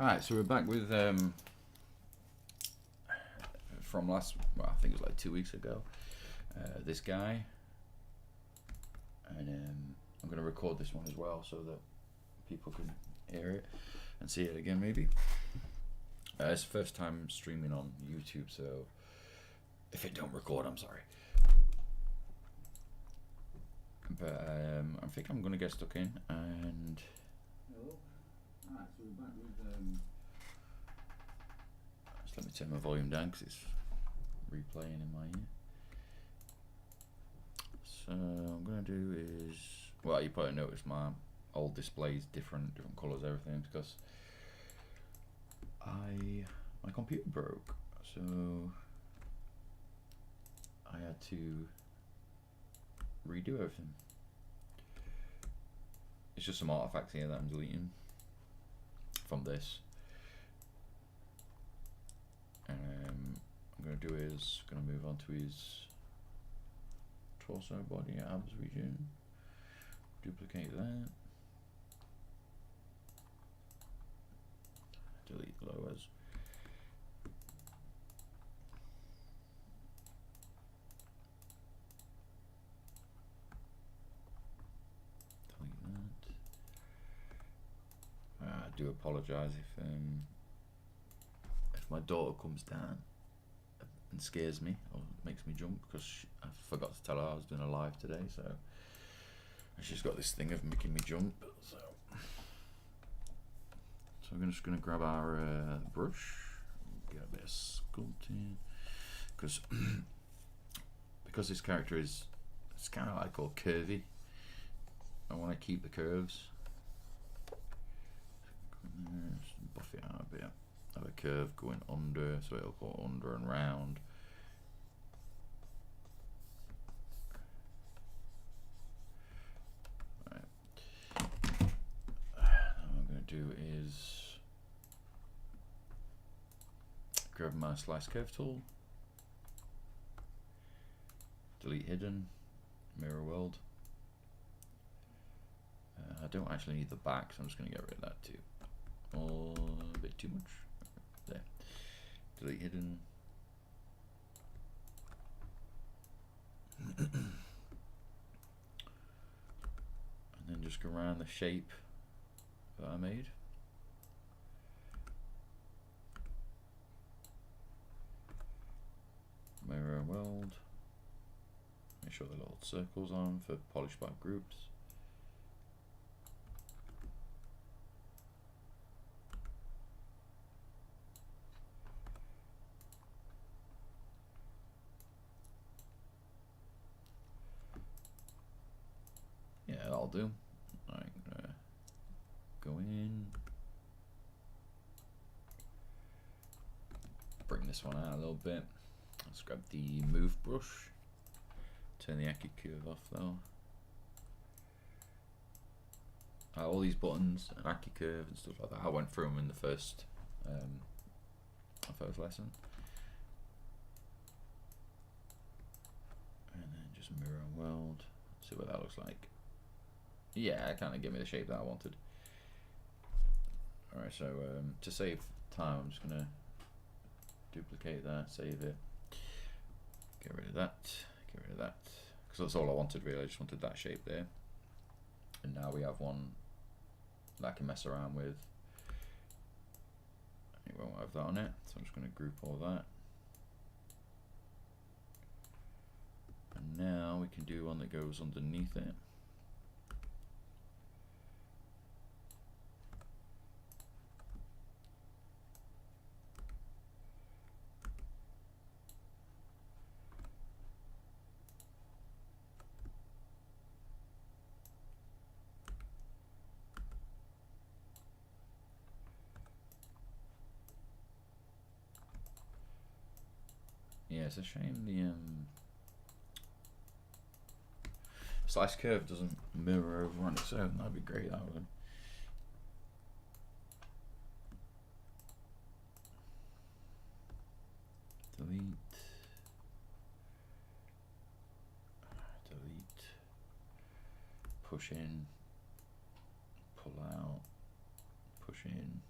Alright, so we're back with from last, well, I think it was like 2 weeks ago, this guy, and I'm going to record this one as well so that people can hear it and see it again maybe. It's the first time streaming on YouTube, so if it don't record, I'm sorry. But I think I'm going to get stuck in and... Hello. Alright, so we're back with... Just let me turn my volume down because it's replaying in my ear. So what I'm going to do is... Well, you probably noticed my old display is different colours, everything, because my computer broke, so I had to redo everything. It's just some artifacts here that I'm deleting from this. I'm going to do is going to move on to his torso, body, abs region. Duplicate that. Delete lowers. I do apologise if my daughter comes down and scares me or makes me jump, because I forgot to tell her I was doing a live today, so she's got this thing of making me jump. So we're just going to grab our brush, get a bit of sculpting, because this character is, it's kind of like all curvy. I want to keep the curves. Just buff it out a bit. Have a curve going under, so it'll go under and round. Right. Now what I'm going to do is grab my slice curve tool, delete hidden, mirror world. I don't actually need the back, so I'm just going to get rid of that too. Oh, a bit too much. There. Delete hidden. And then just go around the shape that I made. Mirror world. Make sure the little circles on for polish by groups. Yeah, that'll do. I'm gonna go in, bring this one out a little bit. Let's grab the move brush, turn the Aki curve off though. All these buttons and Aki curve and stuff like that, I went through them in the first lesson. And then just mirror and weld, see what that looks like. Yeah, it kind of gave me the shape that I wanted. Alright, so to save time, I'm just going to duplicate that, save it, get rid of that, because that's all I wanted really. I just wanted that shape there. And now we have one that I can mess around with. It won't have that on it, so I'm just going to group all that. And now we can do one that goes underneath it. Yeah, it's a shame the slice curve doesn't mirror over on its own. That'd be great, that would. Delete. Delete. Push in. Pull out. Push in.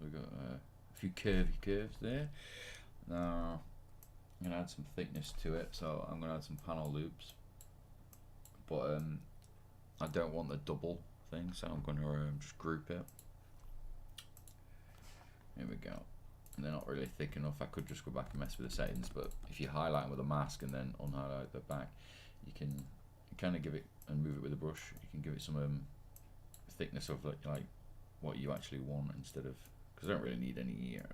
we've got a few curvy curves there. Now I'm going to add some thickness to it, so I'm going to add some panel loops, but I don't want the double thing, so I'm going to just group it. Here we go. And they're not really thick enough. I could just go back and mess with the settings, but if you highlight them with a mask and then unhighlight the back, you can kind of give it and move it with a brush. You can give it some thickness of like what you actually want, instead of, because I don't really need any ear.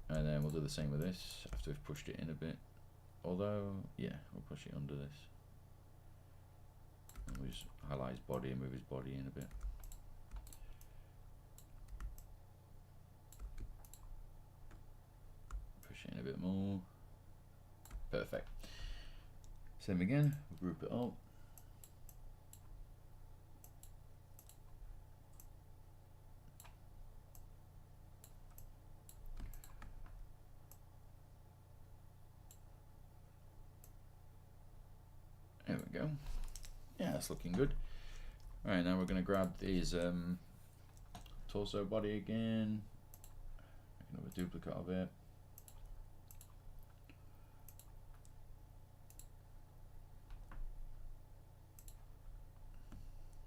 And then we'll do the same with this after we've pushed it in a bit. Although, yeah, we'll push it under this. And we just highlight his body and move his body in a bit. Push it in a bit more. Perfect. Same again, we'll group it up. There we go. Yeah, that's looking good. Alright, now we're going to grab these torso body again. Another duplicate of it.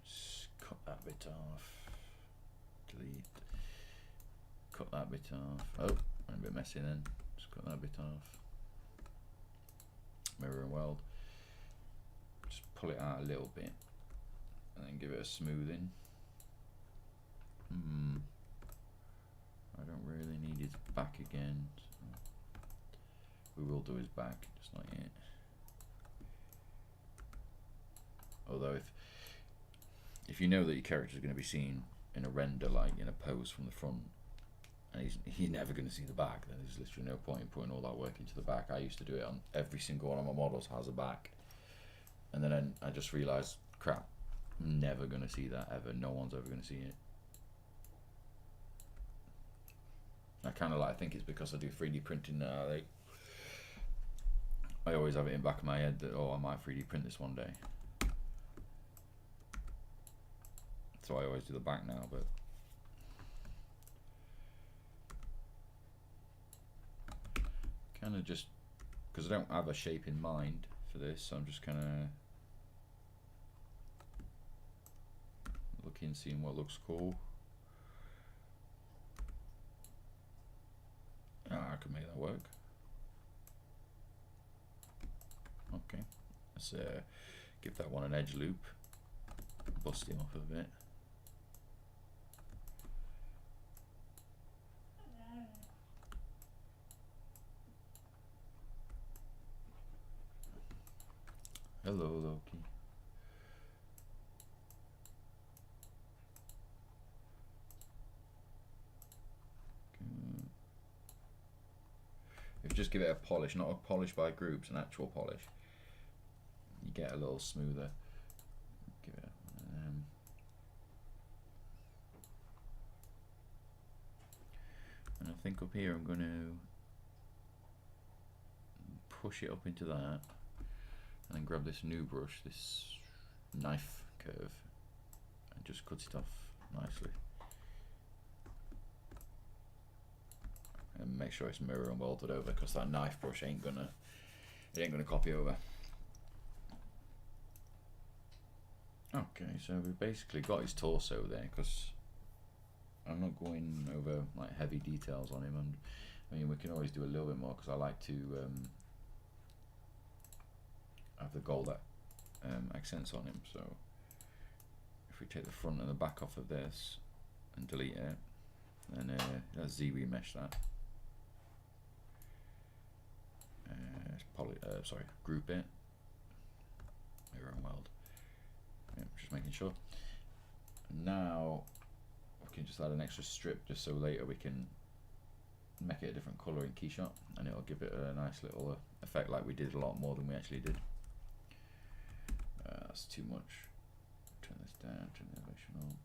Just cut that bit off. Delete. Cut that bit off. Oh, went a bit messy then. Just cut that bit off. Mirror and weld. Just pull it out a little bit and then give it a smoothing. I don't really need his back again, so we will do his back, just not yet. Although if you know that your character is going to be seen in a render, like in a pose from the front, and he's never going to see the back, then there's literally no point in putting all that work into the back. I used to do it on every single one of my models has a back. And then I just realised, crap, I'm never going to see that ever. No one's ever going to see it. I kind of like, I think it's because I do 3D printing now. I always have it in the back of my head that, oh, I might 3D print this one day. So I always do the back now, but kind of just, because I don't have a shape in mind for this, so I'm just kind of looking, seeing what looks cool. I can make that work. Okay, let's give that one an edge loop, bust him off a bit. Hello, Loki. If you just give it a polish, not a polish by groups, an actual polish, you get a little smoother. Give it and I think up here I'm going to push it up into that, and then grab this new brush, this knife curve, and just cut it off nicely. And make sure it's mirror and welded over, because that knife brush ain't gonna copy over. Okay, so we've basically got his torso there, because I'm not going over like heavy details on him, and I mean we can always do a little bit more, because I like to have the gold accents on him. So if we take the front and the back off of this and delete it, then let's Z-remesh that. Group it, mirror and weld. Yeah, just making sure. Now we can just add an extra strip, just so later we can make it a different colour in Keyshot, and it'll give it a nice little effect, like we did a lot more than we actually did. That's too much. Turn this down, turn the elevation up.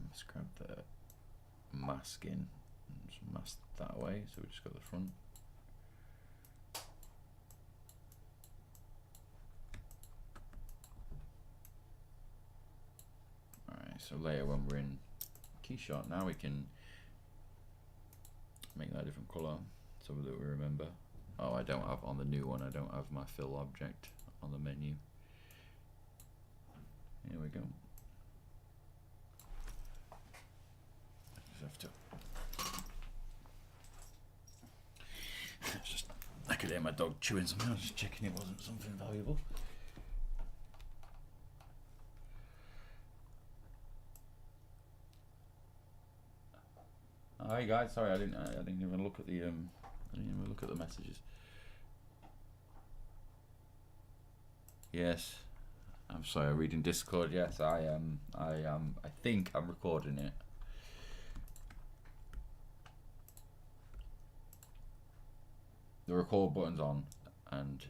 Let's grab the mask in and just mask that away, so we just got the front. So later when we're in Keyshot, now we can make that a different colour so that we remember. Oh, I don't have, on the new one, I don't have my fill object on the menu. Here we go. Just have to. It's just, I could hear my dog chewing something. I was just checking it wasn't something valuable. Hi guys, sorry I didn't even look at the messages. Yes, I'm sorry. Reading Discord. Yes, I am. I think I'm recording it. The record button's on, and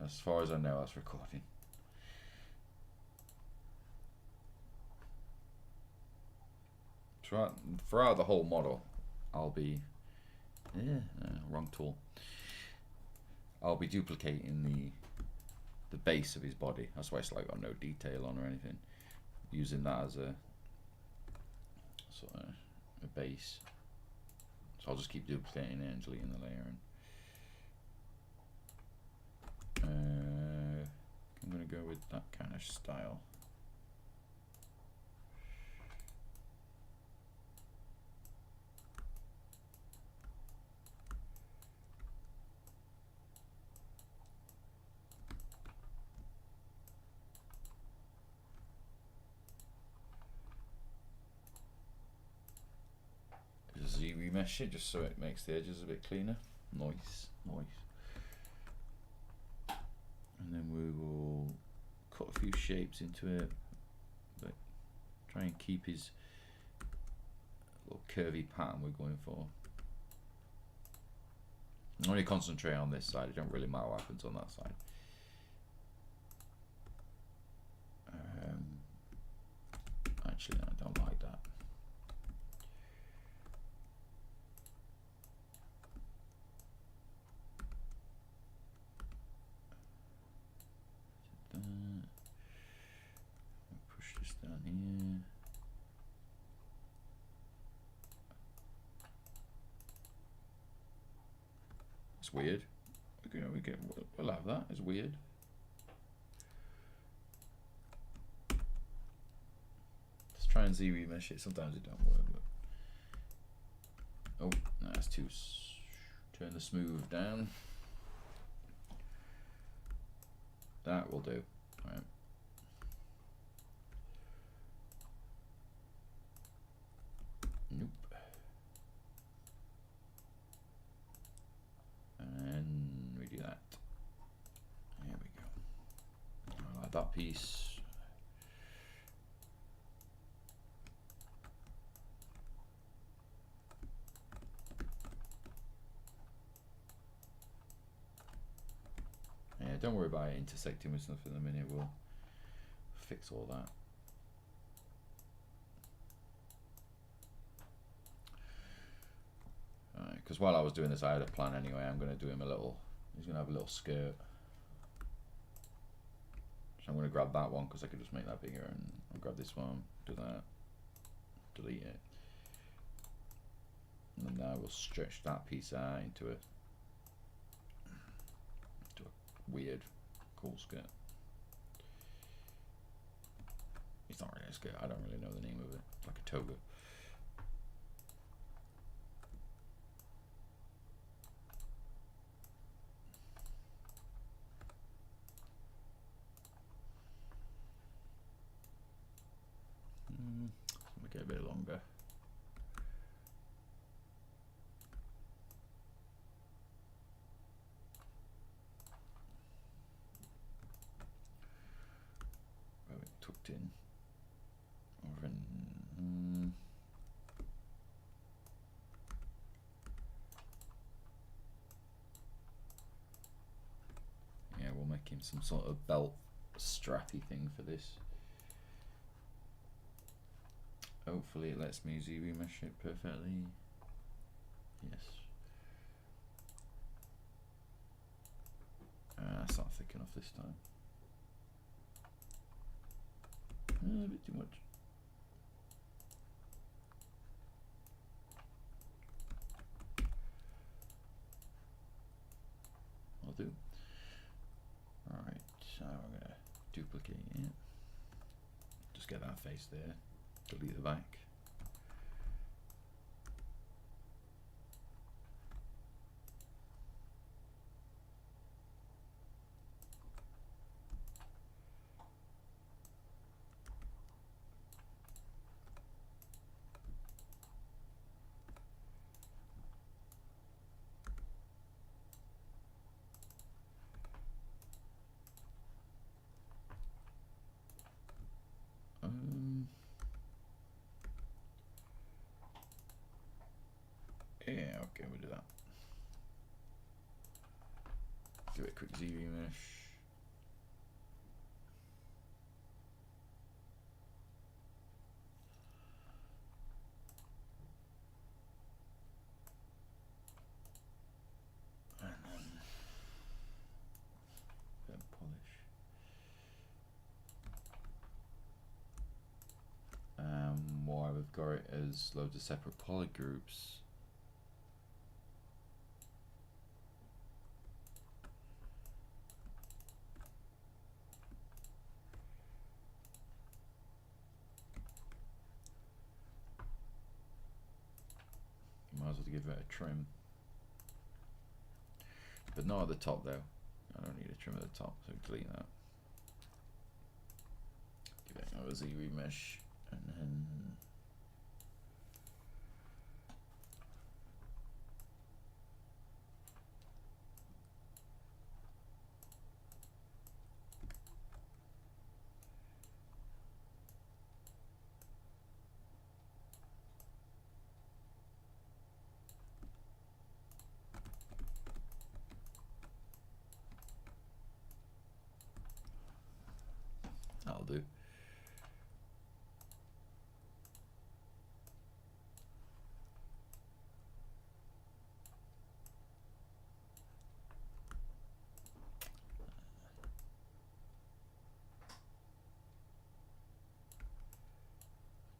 as far as I know, that's recording. Throughout the whole model, I'll be wrong tool. I'll be duplicating the base of his body. That's why it's like got no detail on or anything. Using that as a sort of a base. So I'll just keep duplicating it and deleting the layer. And I'm gonna go with that kind of style. Remesh it just so it makes the edges a bit cleaner. Nice. And then we will cut a few shapes into it, but try and keep his little curvy pattern we're going for. I'm only concentrate on this side. It don't really matter what happens on that side. Actually, I don't like that. Push this down here. It's weird. We'll have that. It's weird. Let's try and Z-remesh it. Sometimes it don't work. But... oh, no, that's too. Turn the smooth down. That will do. All right. Nope. And we do that. There we go. I like that piece. Yeah, don't worry about it intersecting with stuff in a minute. We'll fix all that. Because while I was doing this, I had a plan anyway. I'm going to do him a little. He's going to have a little skirt. So I'm going to grab that one because I could just make that bigger, and I'll grab this one, do that, delete it, and then I will stretch that piece out into a weird, cool skirt. It's not really a skirt. I don't really know the name of it. It's like a toga. Make it a bit longer. Where it tucked in. Over in. Yeah, we'll make him some sort of belt strappy thing for this. Hopefully it lets me Z-remesh it perfectly. Yes. It's not thick enough this time. A bit too much. I'll do. Alright, so I'm going to duplicate it. Just get that face there. Delete the back. Yeah, okay, we'll do that. Give it a quick ZV mesh. And then polish. Why we've got it as loads of separate poly groups. Might as well give it a trim, but not at the top though. I don't need a trim at the top, so delete that. Give it another Z remesh, and then that'll do.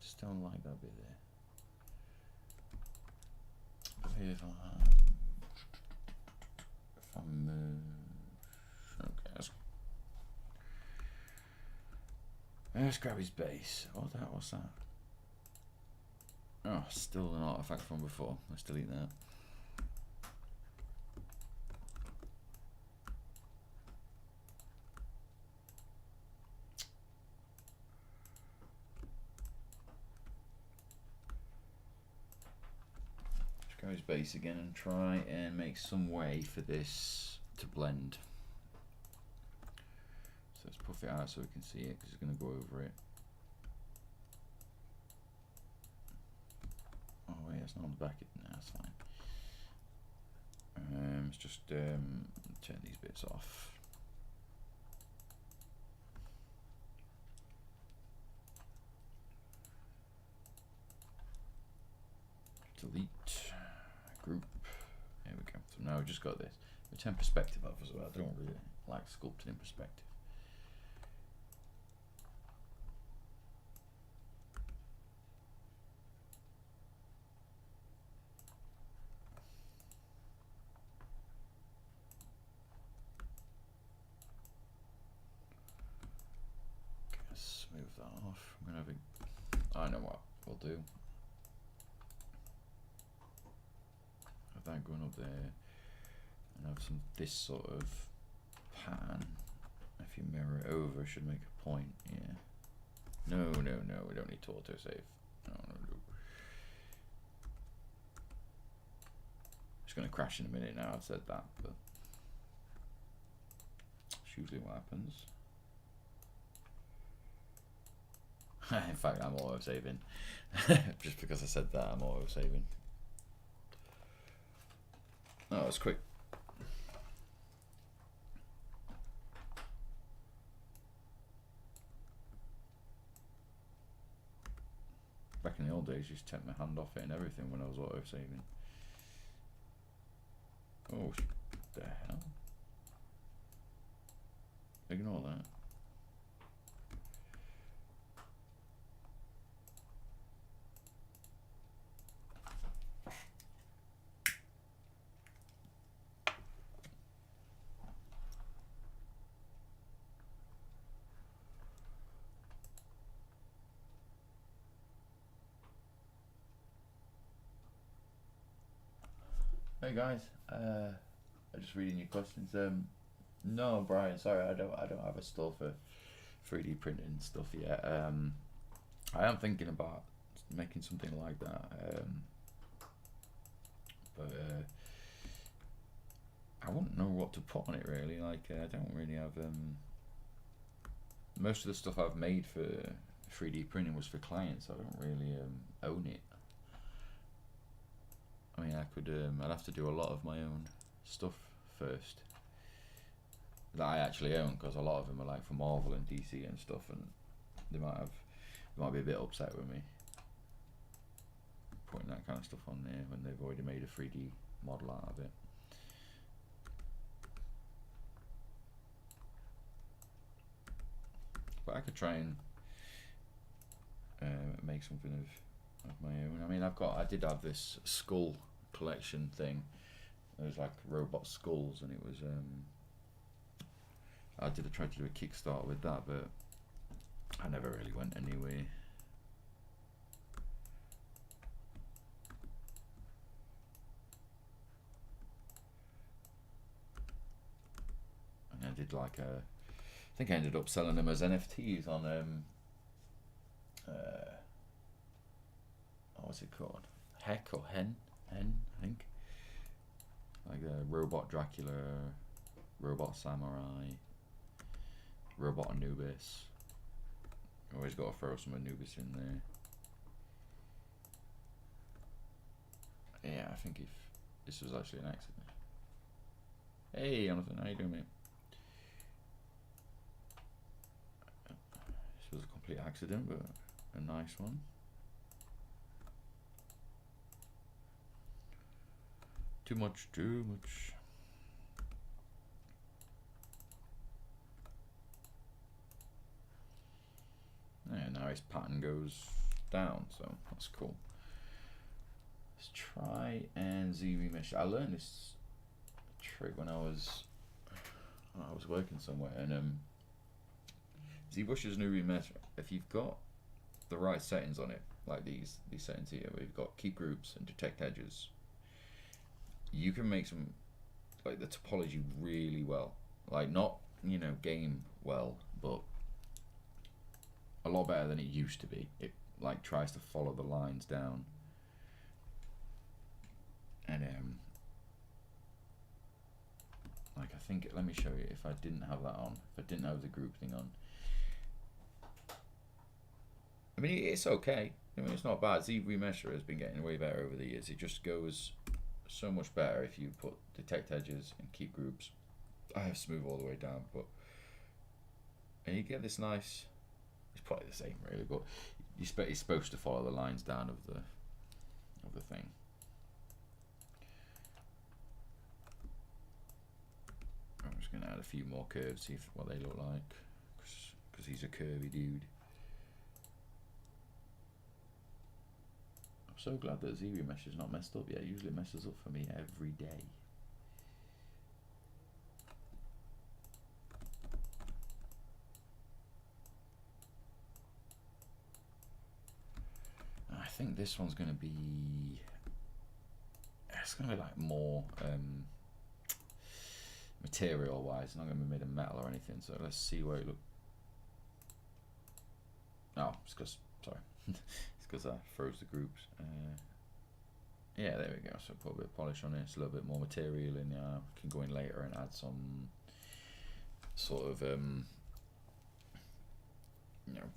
Just don't like that bit there. But here if I move, okay, let's grab his base. What's that? Oh, still an artifact from before. Let's delete that. Let's grab his base again and try and make some way for this to blend. So let's puff it out so we can see it, because it's going to go over it. Oh wait, it's not on the back. No, that's fine. Let's just turn these bits off. Delete group. There we go. So now we've just got this. We turn perspective off as well. I don't really like sculpting in perspective. Move that off. I'm gonna have a, I know what we'll do. Have that going up there, and have some this sort of pattern. If you mirror it over, it should make a point. Yeah. No, we don't need to autosave. No. It's gonna crash in a minute now. I've said that, but it's usually what happens. In fact, I'm auto saving. Just because I said that, I'm auto saving. Oh, it's quick. Back in the old days, I used to take my hand off it and everything when I was auto saving. Oh, what the hell? Ignore that. Hey guys, I'm just reading your questions. No, Brian, sorry, I don't have a store for 3D printing stuff yet. I am thinking about making something like that. But I wouldn't know what to put on it really. Like I don't really have. Most of the stuff I've made for 3D printing was for clients. So I don't really own it. I mean, I could. I'd have to do a lot of my own stuff first that I actually own, because a lot of them are like for Marvel and DC and stuff, and they might be a bit upset with me putting that kind of stuff on there when they've already made a 3D model out of it. But I could try and make something of my own. I mean, I did have this skull collection thing. It was like robot skulls, and it was I tried to do a Kickstarter with that, but I never really went anywhere. And I did like I think I ended up selling them as NFTs on what's it called? Heck or Hen, I think. Like a robot Dracula, robot samurai, robot Anubis. Always got to throw some Anubis in there. Yeah, I think if this was actually an accident. Hey, Jonathan, how you doing, mate? This was a complete accident, but a nice one. Too much. And now his pattern goes down, so that's cool. Let's try and Z-remesh. I learned this trick when I was working somewhere, and ZBrush's new remesh, if you've got the right settings on it, like these settings here, where you've got keep groups and detect edges, you can make some, like, the topology really well. Like, not, game well, but a lot better than it used to be. It like tries to follow the lines down, and like, I think, let me show you if I didn't have that on, if I didn't have the group thing on. I mean, it's okay. I mean, it's not bad. Z-remesher has been getting way better over the years. It just goes so much better if you put detect edges and keep groups. I have smooth all the way down, and you get this nice. It's probably the same, really, but it's supposed to follow the lines down of the thing. I'm just going to add a few more curves, see what they look like, because he's a curvy dude. I'm so glad that Z-remesh is not messed up yet. It usually messes up for me every day. I think this one's going to be, it's going to be like more material wise. It's not going to be made of metal or anything, so let's see where it looks. Oh, it's because, sorry, it's because I froze the groups. Yeah, there we go. So put a bit of polish on it. It's a little bit more material, and can go in later and add some sort of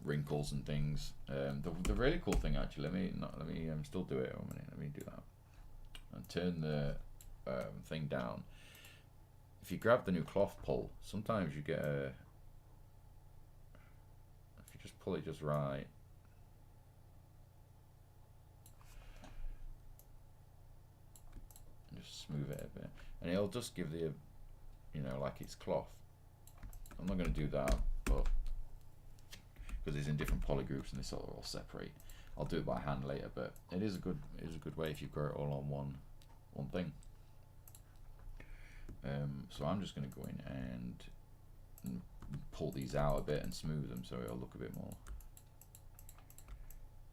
wrinkles and things. The really cool thing, actually, let me still do it. Let me do that and turn the thing down. If you grab the new cloth pull, sometimes you get if you just pull it just right, and just smooth it a bit, and it'll just give the like it's cloth. I'm not going to do that, but because it's in different poly groups and they sort of all separate. I'll do it by hand later, but it is a good way if you've got it all on one thing. So I'm just going to go in and pull these out a bit and smooth them so it'll look a bit more.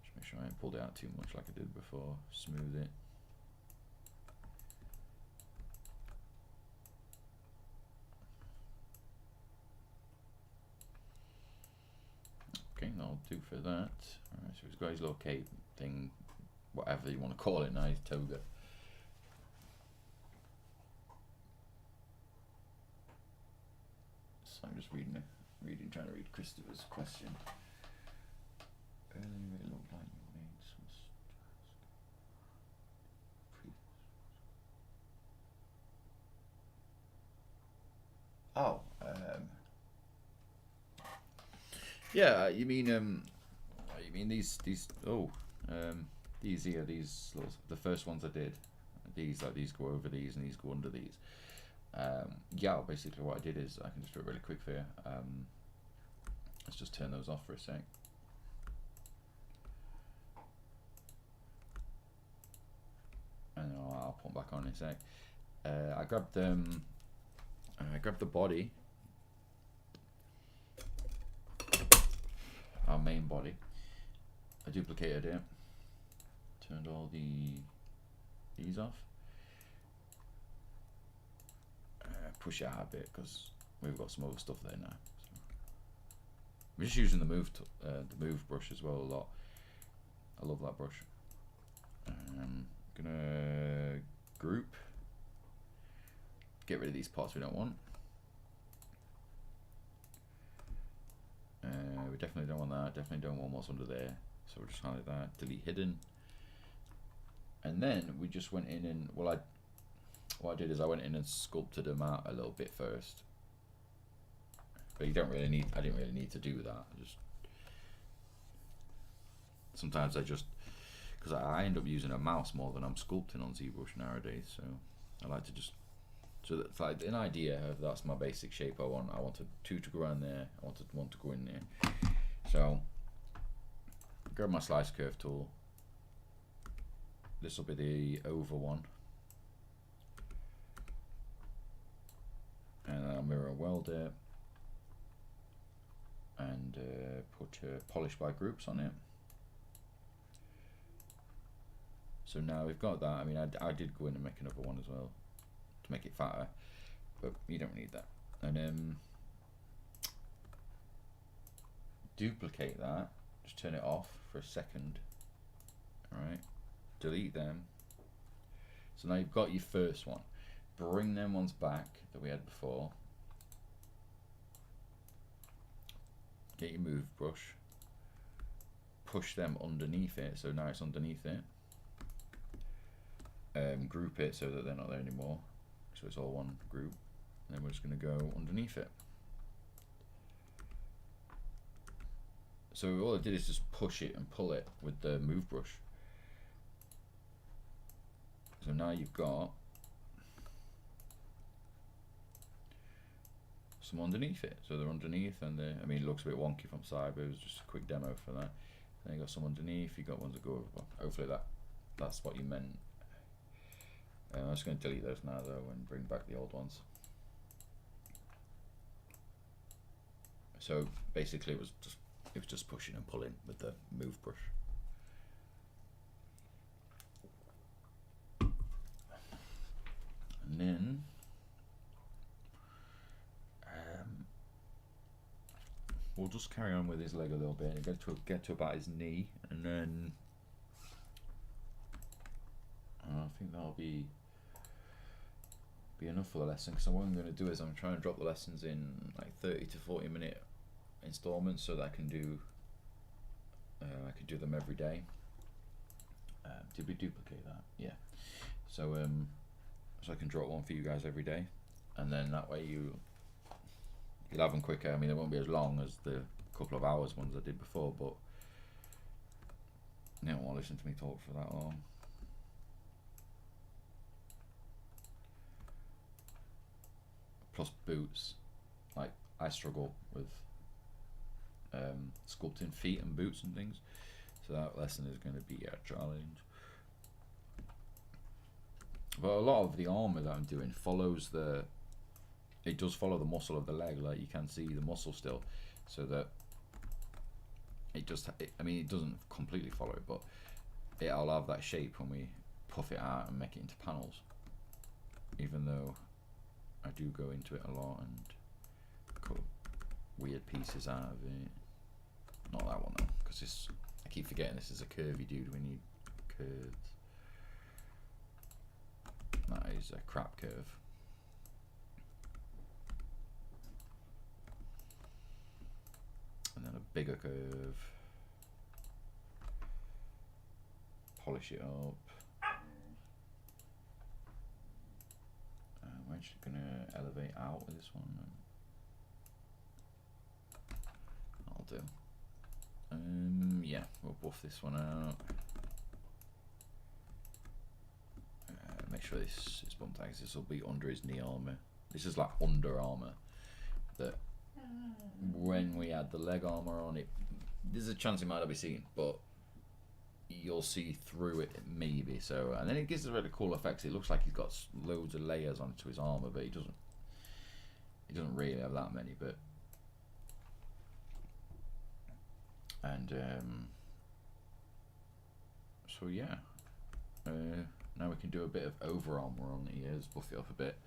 Just make sure I ain't pulled it out too much like I did before. Smooth it. do for that. Alright, so he's got his little cape thing, whatever you want to call it now, his toga. So I'm just reading, trying to read Christopher's question. Earlier it looked like you made some yeah, you mean these here, these little, the first ones I did, these go over these and these go under these. Yeah, basically what I did is, I can just do it really quick for you. Let's just turn those off for a sec. And I'll put them back on in a sec. I grabbed them. I grabbed the body, our main body. I duplicated it, turned all these off, push it out a bit because we've got some other stuff there now. So I'm just using the move brush as well a lot. I love that brush. Gonna group, get rid of these parts we don't want. We definitely don't want that, definitely don't want what's under there, so we'll just highlight that, delete hidden. And then we just went in and, what I did is I went in and sculpted them out a little bit first. But you don't really need, I didn't really need to do that. Sometimes because I end up using a mouse more than I'm sculpting on ZBrush nowadays, so I like to just, so that's like an idea of, that's my basic shape I want. I wanted two to go around there, I wanted one to go in there. So grab my slice curve tool. This will be the over one, and I'll mirror weld it and put polish by groups on it. So now we've got that. I mean, I did go in and make another one as well to make it fatter, but you don't need that. And duplicate that, just turn it off for a second. Alright, delete them. So now you've got your first one. Bring them ones back that we had before. Get your move brush. Push them underneath it, so now it's underneath it. Group it so that they're not there anymore, so it's all one group, and then we're just going to go underneath it. So all I did is just push it and pull it with the move brush. So now you've got some underneath it, so they're underneath, and I mean, it looks a bit wonky from side, but it was just a quick demo for that. Then you got some underneath, you got ones that go over. Hopefully that's what you meant. I'm just going to delete those now though and bring back the old ones. So basically it was just pushing and pulling with the move brush. And then we'll just carry on with his leg a little bit and get to about his knee, and then I think that'll be enough for the lesson, because what I'm going to do is I'm trying to drop the lessons in like 30 to 40 minute installments so that I can do them every day. Did we duplicate that? Yeah. So I can drop one for you guys every day, and then that way you'll have them quicker. I mean, they won't be as long as the couple of hours ones I did before, but you don't want to listen to me talk for that long. Plus boots, like I struggle with sculpting feet and boots and things, so that lesson is going to be a challenge. But a lot of the armor that I'm doing follows it does follow the muscle of the leg, like you can see the muscle still, so that I mean, it doesn't completely follow it, but it'll have that shape when we puff it out and make it into panels, even though I do go into it a lot and cut weird pieces out of it. Not that one though, because this, I keep forgetting this is a curvy dude. We need curves. That is a crap curve. And then a bigger curve. Polish it up. We're actually gonna elevate out with this one. I'll do. Yeah, we'll buff this one out. Make sure this is bump tags. This will be under his knee armor. This is like under armor. That when we add the leg armor on it, there's a chance it might not be seen, but you'll see through it maybe. So, and then it gives a really cool effect. It looks like he's got loads of layers onto his armor, but he doesn't. He doesn't really have that many, but. And so yeah, now we can do a bit of over armor on the ears, buff it up a bit.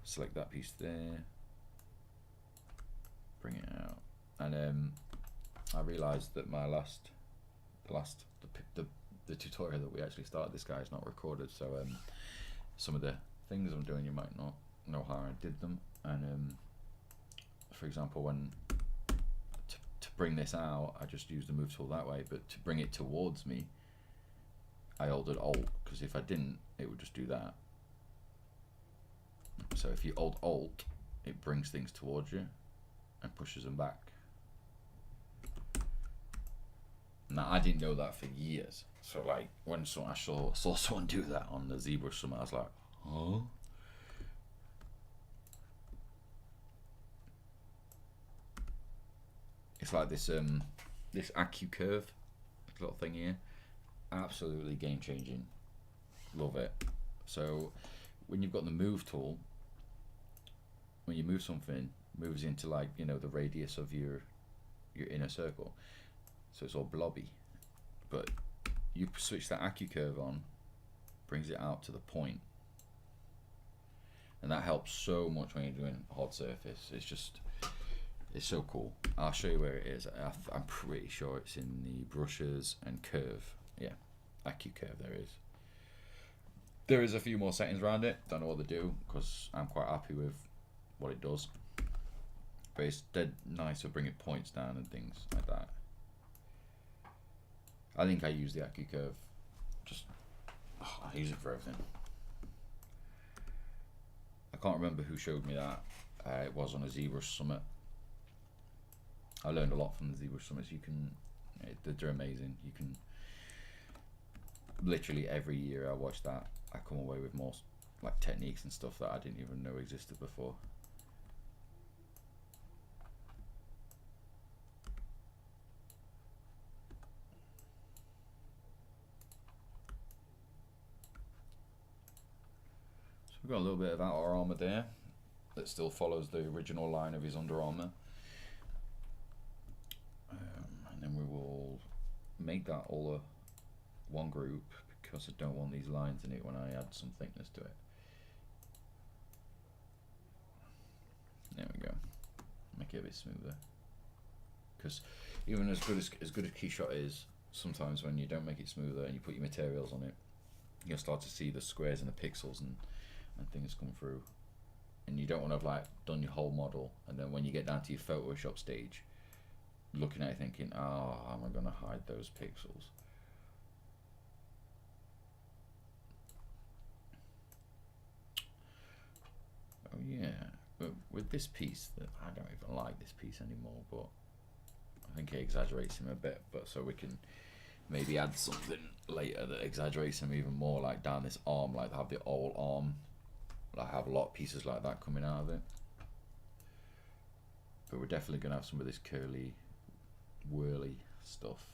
Select that piece there, bring it out, and I realised that my the tutorial that we actually started this guy is not recorded. So some of the things I'm doing you might not know how I did them, and for example, when to bring this out, I just used the move tool that way, but to bring it towards me, I holded Alt, because if I didn't, it would just do that. So if you hold Alt, it brings things towards you and pushes them back. Now, I didn't know that for years. So like, when I saw someone do that on the zebra summit, I was like, huh? It's like this this AQ curve, this little thing here, absolutely game changing. Love it. So when you've got the move tool, when you move something, moves into like, you know, the radius of your inner circle, so it's all blobby. But you switch that AQ curve on, brings it out to the point, and that helps so much when you're doing hard surface. It's so cool. I'll show you where it is. I'm pretty sure it's in the brushes and curve. Yeah, AQ curve there is. There is a few more settings around it. Don't know what they do because I'm quite happy with what it does. But it's dead nice for bringing points down and things like that. I think I use the AQ curve. I use it for everything. I can't remember who showed me that. It was on a zebra summit. I learned a lot from the zebra summits. They're amazing. You can literally every year I watch that, I come away with more like techniques and stuff that I didn't even know existed before. So we've got a little bit of outer armor there that still follows the original line of his under armor. And then we will make that all a one group because I don't want these lines in it when I add some thickness to it. There we go. Make it a bit smoother. Because even as good as Keyshot is, sometimes when you don't make it smoother and you put your materials on it, you'll start to see the squares and the pixels and things come through. And you don't want to have like done your whole model, and then when you get down to your Photoshop stage, looking at it thinking, oh, how am I going to hide those pixels? Oh yeah, but with this piece, that I don't even like this piece anymore, but I think it exaggerates him a bit, but so we can maybe add something later that exaggerates him even more, like down this arm, like have the whole arm, like have a lot of pieces like that coming out of it. But we're definitely going to have some of this curly, whirly stuff.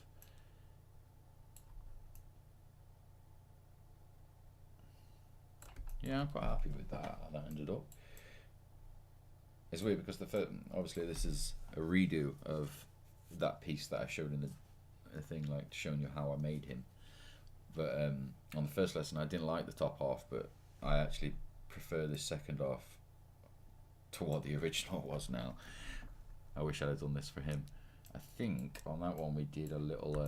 Yeah, I'm quite happy with that, how that ended up. It's weird because obviously this is a redo of that piece that I showed in the thing, like showing you how I made him. But on the first lesson I didn't like the top half, but I actually prefer this second half to what the original was now. I wish I'd have done this for him. I think on that one we did a little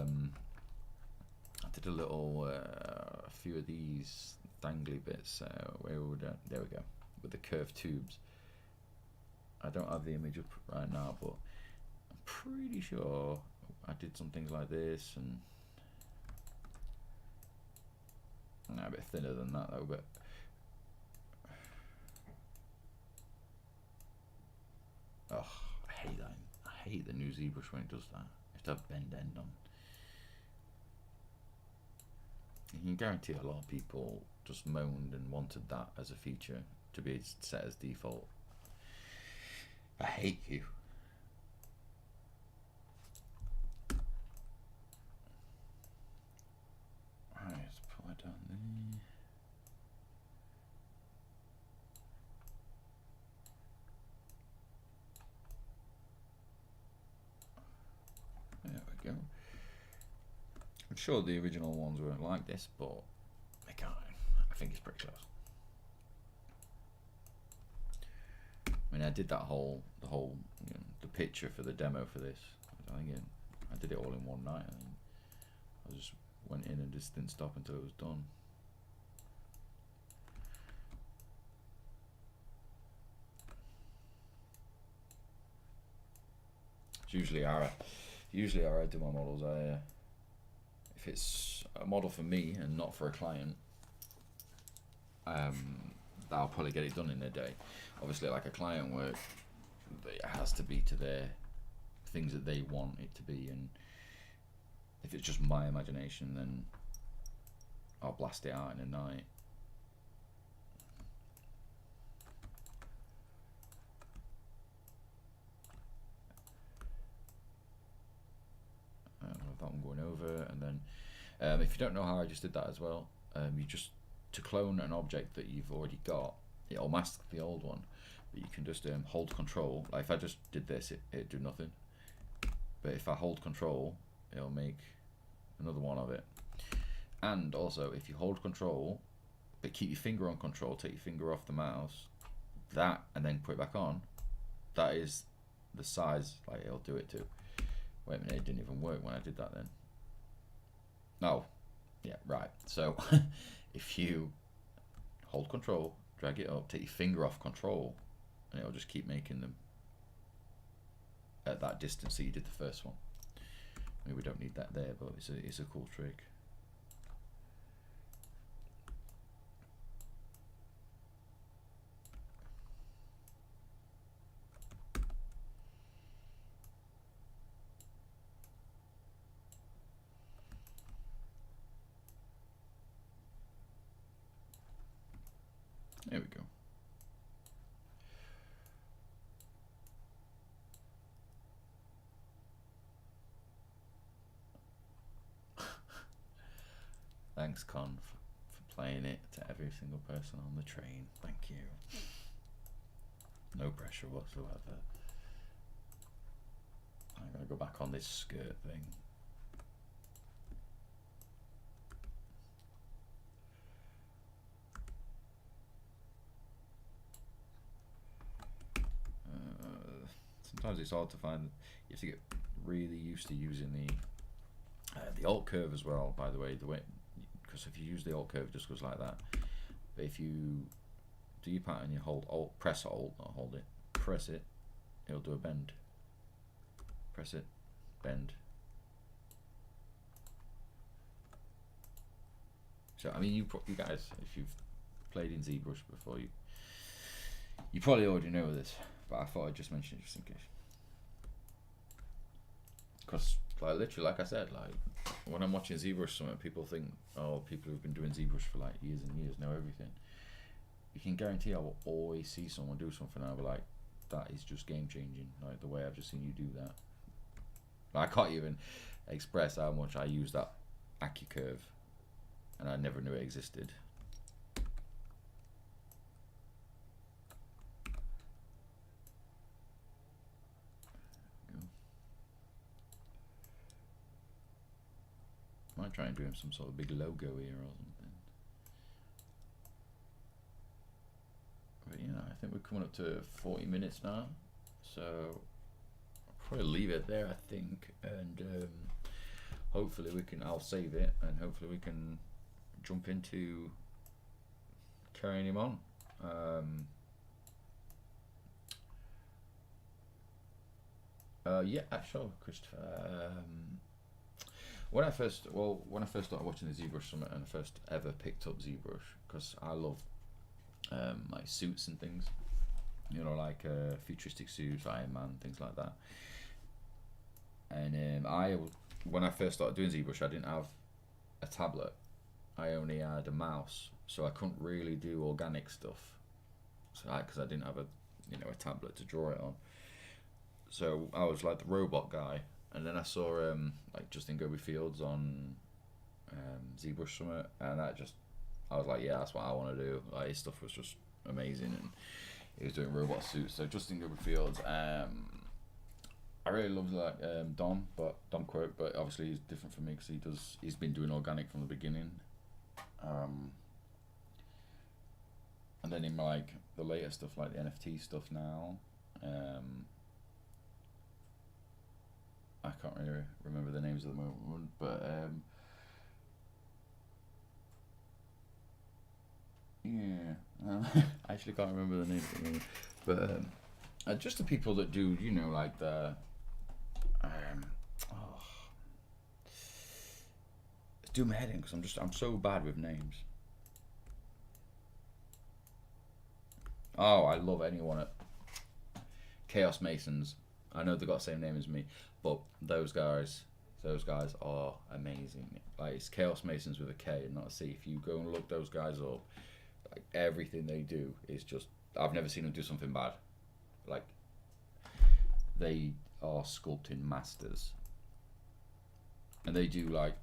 I did a little a few of these dangly bits. Where would there we go, with the curved tubes. I don't have the image up right now, but I'm pretty sure I did some things like this, and a bit thinner than that though. But oh, I hate that. I hate the new ZBrush when it does that. You have to have bend end on. You can guarantee a lot of people just moaned and wanted that as a feature to be set as default. I hate you. Alright, let's pull it down there. There we go. I'm sure the original ones weren't like this, but they can't. I think it's pretty close. I mean, I did that whole, the picture for the demo for this. I did it all in one night. I just went in and just didn't stop until it was done. It's usually how I do my models. If it's a model for me and not for a client, I'll probably get it done in a day. Obviously, like a client work, it has to be to their things that they want it to be, and if it's just my imagination, then I'll blast it out in a night. I don't know if that one going over, and then if you don't know how I just did that as well, you just, to clone an object that you've already got, it'll mask the old one, but you can just hold control. Like if I just did this, it'd do nothing, but if I hold control, it'll make another one of it. And also, if you hold control but keep your finger on control, take your finger off the mouse, that, and then put it back on, that is the size like it'll do it to. Wait a minute, it didn't even work when I did that then. Oh yeah, right. So if you hold control, drag it up, take your finger off control, and it'll just keep making them at that distance that you did the first one. I mean, we don't need that there, but it's a cool trick. There we go. Thanks, Con, for playing it to every single person on the train. Thank you. No pressure whatsoever. I'm gonna go back on this skirt thing. Sometimes it's hard to find. You have to get really used to using the alt curve as well. By the way, because if you use the alt curve, it just goes like that. But if you do your pattern, you hold alt, press alt, not hold it, press it, it'll do a bend. Press it, bend. So I mean, you guys, if you've played in ZBrush before, you probably already know this, but I thought I'd just mention it just in case. Because like literally, like I said, like when I'm watching ZBrush something, people think, oh, people who've been doing ZBrush for like years and years know everything. You can guarantee I will always see someone do something and I'll be like, that is just game changing, like the way I've just seen you do that. Like, I can't even express how much I use that AccuCurve, and I never knew it existed. Might try and do him some sort of big logo here or something. But yeah, I think we're coming up to 40 minutes now, so I'll probably leave it there, I think, and hopefully we can. I'll save it, and hopefully we can jump into carrying him on. Yeah, actually, Christopher. When I first started watching the ZBrush Summit and I first ever picked up ZBrush, because I love like suits and things, you know, like futuristic suits, Iron Man, things like that. And when I first started doing ZBrush, I didn't have a tablet. I only had a mouse, so I couldn't really do organic stuff. So because I didn't have a tablet to draw it on. So I was like the robot guy, and then I saw like Justin Goby Fields on ZBrush Summit, and I was like, yeah, that's what I want to do. Like his stuff was just amazing, and he was doing robot suits. So Justin Goby Fields, I really love like Dom Quirk, but obviously he's different from me because he's been doing organic from the beginning. And then in like the later stuff, like the NFT stuff now, I can't really remember the names at the moment, but yeah, I actually can't remember the names at the moment, but just the people that do, you know, like the it's doing my head in because I'm so bad with names. Oh, I love anyone at Chaos Masons. I know they've got the same name as me, but those guys are amazing. Like it's Chaos Masons with a K and not a C. If you go and look those guys up, like everything they do is just, I've never seen them do something bad. Like they are sculpting masters, and they do like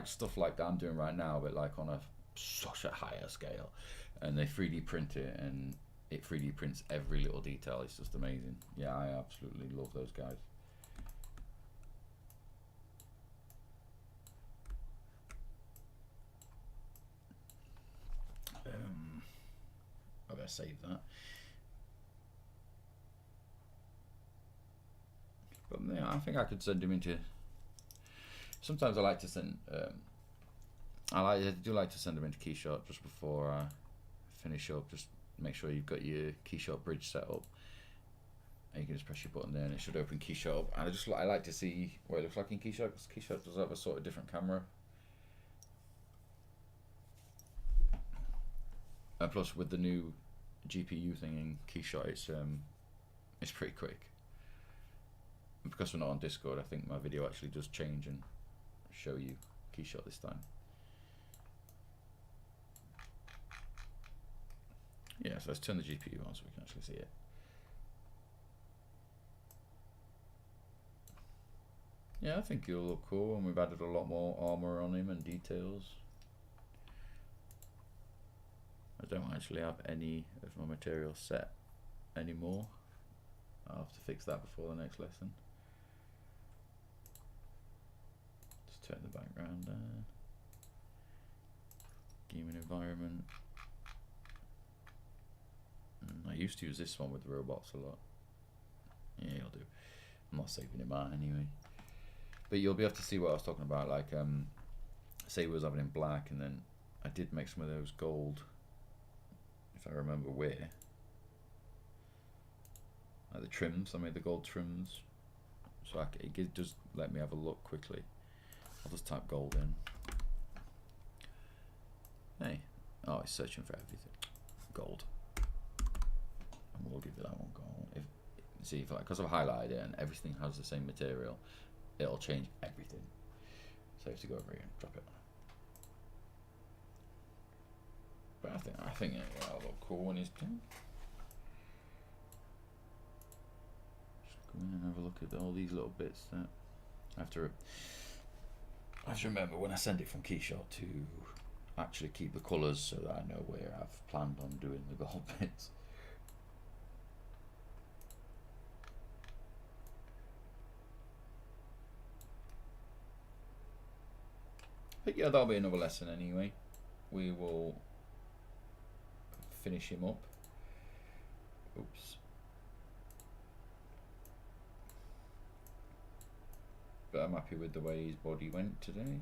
stuff like that I'm doing right now, but like on such a higher scale. And they 3D print it, and it 3D prints every little detail. It's just amazing. Yeah, I absolutely love those guys. I better save that. But yeah, I think I could send him into. Sometimes I like to send. I do like to send them into Keyshot just before I finish up. Just make sure you've got your Keyshot bridge set up, and you can just press your button there, and it should open Keyshot up. And I like to see what it looks like in Keyshot, because Keyshot does have a sort of different camera. And plus, with the new GPU thing in Keyshot, it's pretty quick. And because we're not on Discord, I think my video actually does change and show you Keyshot this time. Yeah, so let's turn the GPU on so we can actually see it. Yeah, I think he'll look cool, and we've added a lot more armor on him and details. I don't actually have any of my material set anymore. I'll have to fix that before the next lesson. Just turn the background down. Gaming environment. I used to use this one with the robots a lot. Yeah, I'll do. I'm not saving him out anyway. But you'll be able to see what I was talking about. Like, say we was having in black, and then I did make some of those gold, if I remember where. Like the trims, I made the gold trims. So it just let me have a look quickly. I'll just type gold in. Hey, oh, it's searching for everything. Gold. And we'll give it that one gold. See, because I've highlighted it and everything has the same material, it'll change everything. So I have to go over here and drop it. But I think it'll look cool when he's pink. Just go in and have a look at all these little bits that I have to remember when I send it from Keyshot to actually keep the colours so that I know where I've planned on doing the gold bits. But yeah, that'll be another lesson anyway. We will finish him up. Oops. but I'm happy with the way his body went today.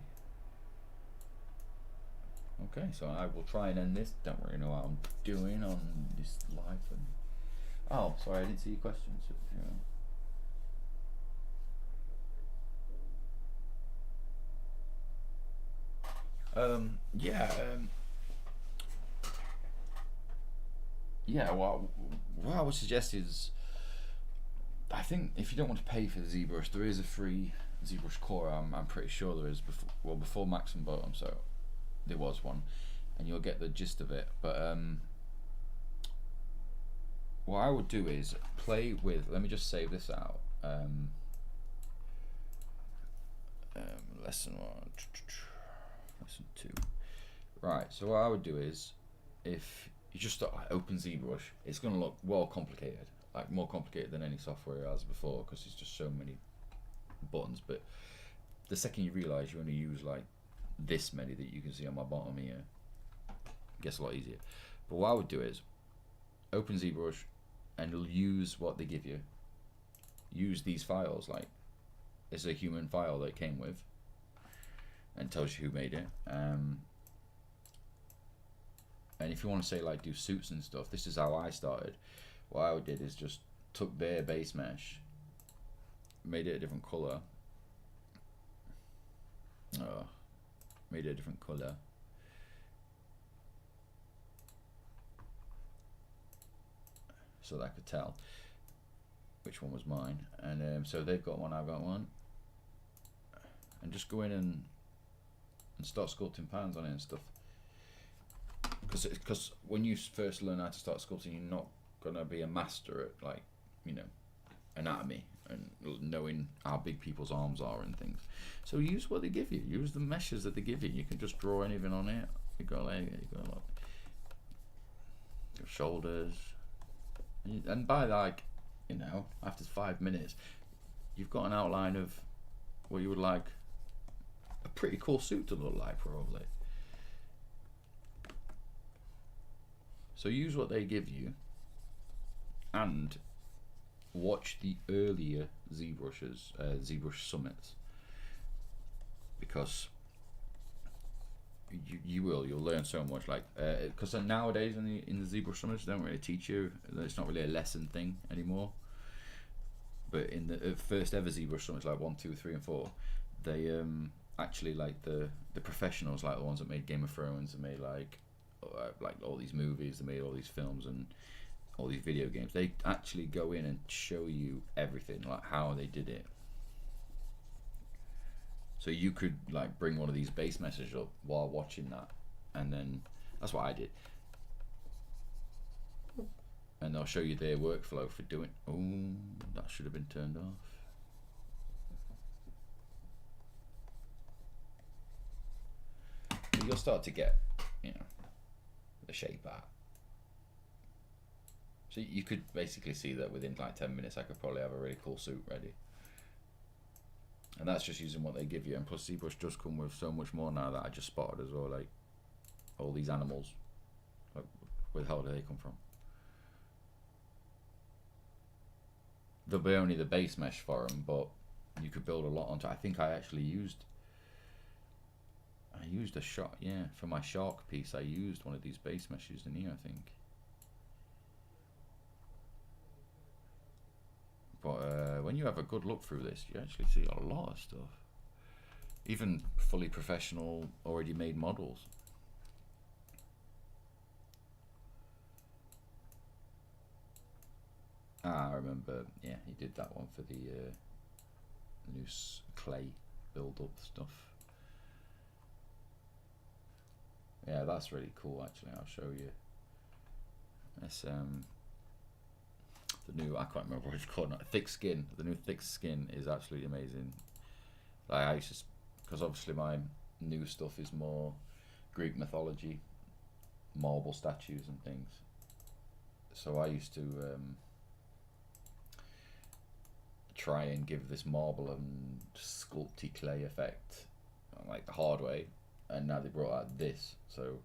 Okay, so I will try and end this. Don't really know what I'm doing on this live. And oh, sorry, I didn't see your questions. Yeah. What I would suggest is, I think if you don't want to pay for the ZBrush, there is a free ZBrush core. I'm pretty sure there is before Maxim Bottom, so there was one, and you'll get the gist of it. But what I would do is play with. Let me just save this out. Lesson 1, lesson 2. Right. So what I would do is, if you just start like open ZBrush, it's going to look well complicated, like more complicated than any software it has before, because it's just so many buttons. But the second you realise you only use like this many that you can see on my bottom here, it gets a lot easier. But what I would do is open ZBrush and you'll use what they give you. Use these files, like it's a human file that it came with, and tells you who made it. And if you want to say like do suits and stuff, this is how I started. What I did is just took their base mesh, made it a different color. Made it a different color. So that I could tell which one was mine. And so they've got one, I've got one. And just go in and start sculpting patterns on it and stuff. Because when you first learn how to start sculpting, you're not gonna be a master at, like, you know, anatomy and knowing how big people's arms are and things. So use what they give you. Use the meshes that they give you. You can just draw anything on it. You got like, your shoulders, and by like, you know, after 5 minutes, you've got an outline of what you would like a pretty cool suit to look like, probably. So use what they give you, and watch the earlier ZBrushes, ZBrush summits, because you'll learn so much. Like, because nowadays in the ZBrush summits, they don't really teach you. It's not really a lesson thing anymore. But in the first ever ZBrush summits, like 1, 2, 3, and 4, they actually, like the professionals, like the ones that made Game of Thrones, and made like all these movies, they made all these films and all these video games, they actually go in and show you everything, like how they did it. So you could like bring one of these base messages up while watching that, and then that's what I did. And they'll show you their workflow for doing. Oh, that should have been turned off. But you'll start to get, you know, the shape out. So you could basically see that within like 10 minutes I could probably have a really cool suit ready. And that's just using what they give you. And plus ZBrush does come with so much more now that I just spotted as well, like all these animals. Like, where the hell do they come from? There'll be only the base mesh for them, but you could build a lot onto it. I think I actually used a shot, yeah, for my shark piece I used one of these base meshes in here, I think. But when you have a good look through this, you actually see a lot of stuff. Even fully professional, already made models. I remember, yeah, he did that one for the new clay build-up stuff. Yeah, that's really cool, actually. I'll show you. It's the new, I can't remember what it's called now, thick skin. The new thick skin is absolutely amazing. Like, I used to, because obviously my new stuff is more Greek mythology, marble statues and things. So I used to try and give this marble and sculpty clay effect, like the hard way, and now they brought out this. So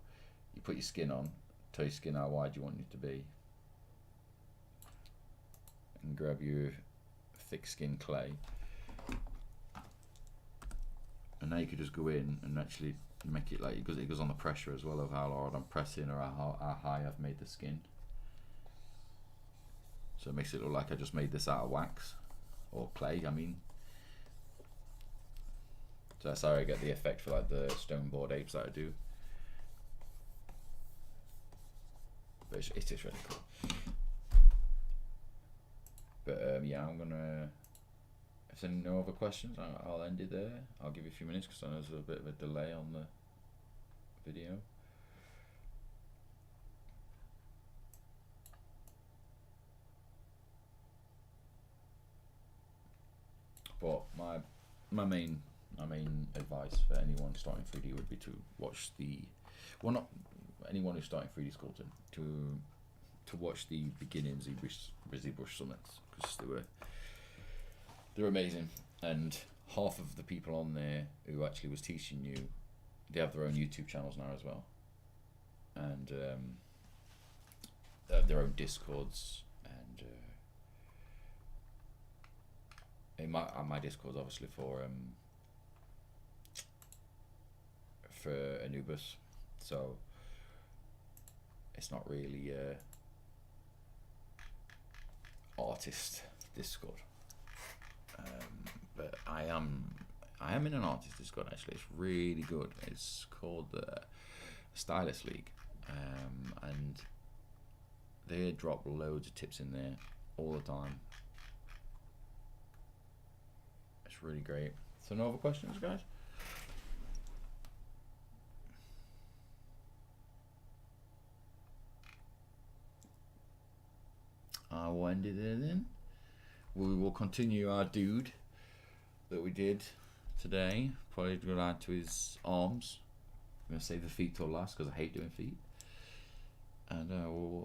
you put your skin on, tell your skin how wide you want it to be, and grab your thick skin clay, and now you could just go in and actually make it like, it goes on the pressure as well of how hard I'm pressing or how high I've made the skin. So it makes it look like I just made this out of wax or clay, I mean. So that's how I get the effect for like the stone board apes that I do. But it's just really cool. But yeah, I'm gonna, if there's no other questions, I'll end it there. I'll give you a few minutes because I know there's a bit of a delay on the video. But my main advice for anyone starting 3D would be to watch the, well, not anyone who's starting 3D sculpting, to watch the beginning ZBrush summits, because they're amazing, and half of the people on there who actually was teaching you, they have their own YouTube channels now as well, and they have their own Discords, and in my Discord's obviously for Anubis, so it's not really artist Discord, but I am in an artist Discord actually. It's really good. It's called the Stylist League, and they drop loads of tips in there all the time. It's really great. So no other questions, guys? I will end it there then. We will continue our dude that we did today. Probably go down to his arms. I'm going to save the feet till last because I hate doing feet. And we'll